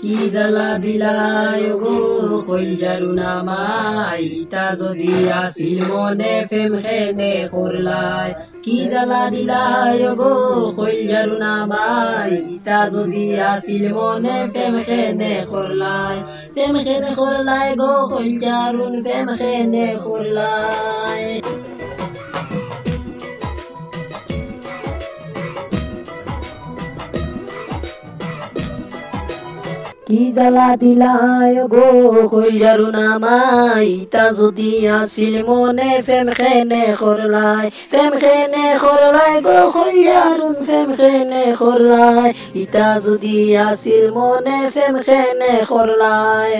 কি জ্বালা দিলাই গো কইলজারু নামাই ইতা যদি আসিল মনে ফেম খেনে করলাই কি জ্বালা দিলাই গো কইলজারু নামাই ইতা যদি আসিল মনে ফেম খেনে করলাই গো কইলজারুন ফেম খেনে করলাই কি জ্বালা দিলাই গো কইলজারু নামাই ইতা যদি আসিল মনে ফেম খেনে করলাই গো কইলজারুন ফেম খেনে করলাই ইতা যদি আসিল মনে ফেম খেনে করলাই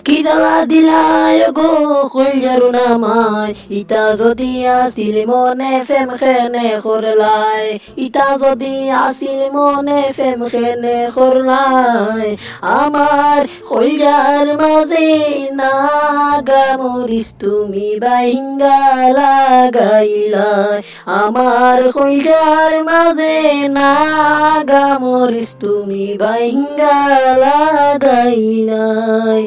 কি জ্বালা দিলাই গো কইলজারু নামাই ইতা যদি আসিল মনে ফেম খেনে করলাই ইতা যদি আসিল মনে ফেম খেনে করলাই আমার কইলজার মাঝে নাগা মরিস তুমি বাইঙ্গা লাগাইলাই আমার কইলজার মাঝে নাগা মরিস তুমি বাইঙ্গা লাগাইলাই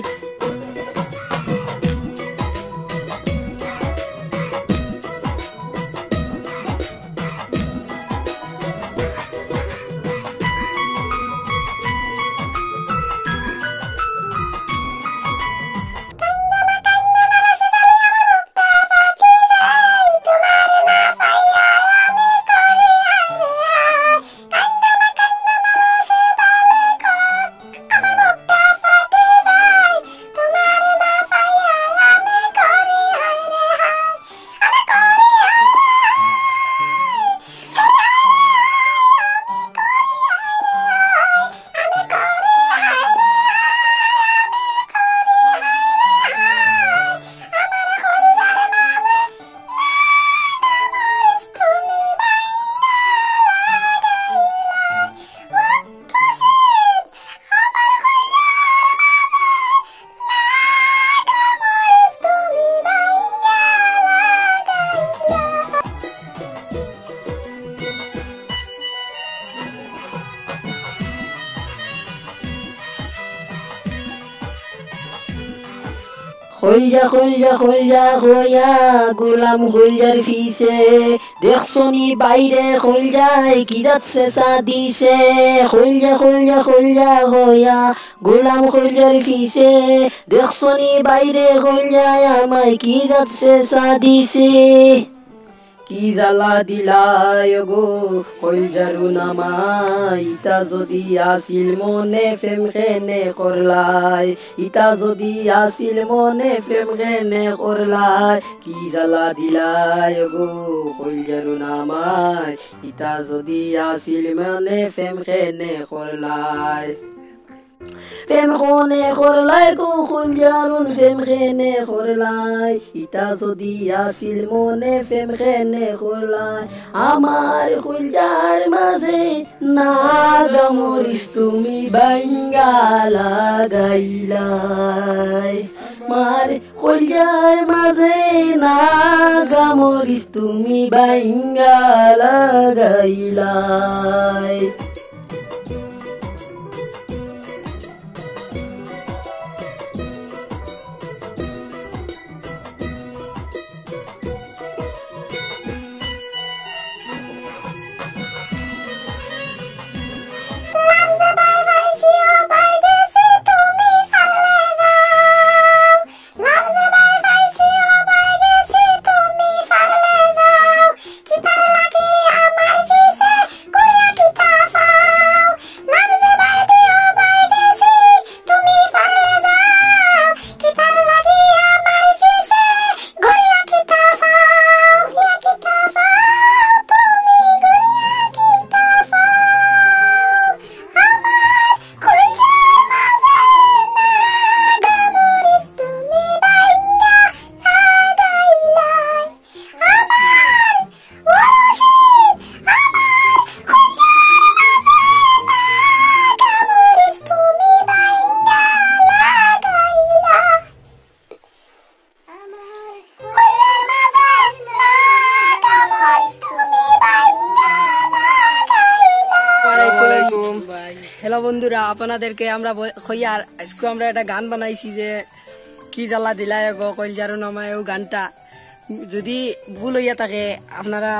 খোলজা হইয়া গোলাম খোলজার ফিসে দেখছনি বাইরে খোলজায় কি যাচ্ছে সাদিছে খোলজা হইয়া গোলাম খোলজার ফিসে দেখছনি বাইরে খোলজায় আমায় কি যাচ্ছে সাদিছে কি জ্বালা দিলাই গো কইলজারু নামাই ইতা যদি আসিল মনে ফেম খেনে করলাই ইতা যদি আসিল মনে ফেম খেনে করলাই কি জ্বালা দিলাই গো কইলজারু নামাই ইতা যদি আসিল মনে ফেম খেনে করলাই ফেম খেনে করলাই গো কইলজারুন ফেম খেনে করলাই ইতা যদি আসিল মনে ফেম খেনে করলাই আমার কইলজার মাঝে নাগা মরিস তুমি বাইঙ্গা লাগাইলাই আমার কইলজার মাঝে নাগা মরিস তুমি বাইঙ্গা লাগাইলাই Kita lagi amai visa, kuya kita hello বন্ধুরা, আপনাদেরকে আমরা কইয়ার আজকে আমরা একটা গান বানাইছি যে কি জ্বালা দিলায় গো কইলজারু নামায় গানটা যদি ভুল হইয়া থাকে আপনারা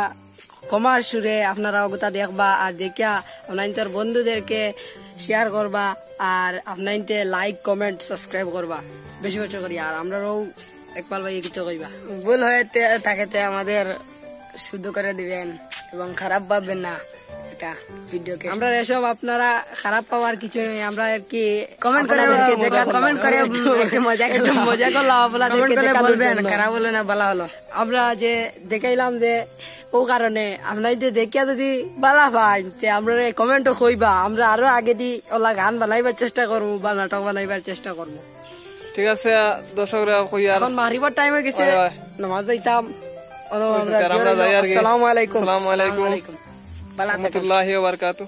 কমার সুরে আপনারা ওটা দেখবা আর দেখিয়া আপনার বন্ধুদেরকে শেয়ার করবা আর আপনার লাইক কমেন্ট সাবস্ক্রাইব করবা বেশি বেশি করি আর আমরাও একবার ভাই কিছু কইবা ভুল হয়ে থাকে আমাদের শুদ্ধ করে দিবেন এবং খারাপ ভাববেন না এটা ভিডিওকে। আমরা এসব আপনারা খারাপ পাওয়ার কিছু নেই, আমরা আর কি কমেন্ট করে একটু মজা করলাম আপনাদেরকে বলবেন খারাপ হলো না ভালো হলো। আমরা যে দেখাইলাম যে ও কারণে আপনার দেখিয়া যদি বালা পাই আমরা কমেন্টও কইবা, আমরা আরো আগে দি ওলা গান বানাইবার চেষ্টা করবো বা নাটক বানাইবার চেষ্টা করবো। ঠিক আছে দর্শকরা কইয়া এখন মারিবার টাইম হয়ে গেছে, নামাজ যাইতাম। আমরা যাই আর কি। আসসালামু আলাইকুম। আসসালামু আলাইকুম ওয়া রাহমাতুল্লাহি ওয়া বারাকাতুহু।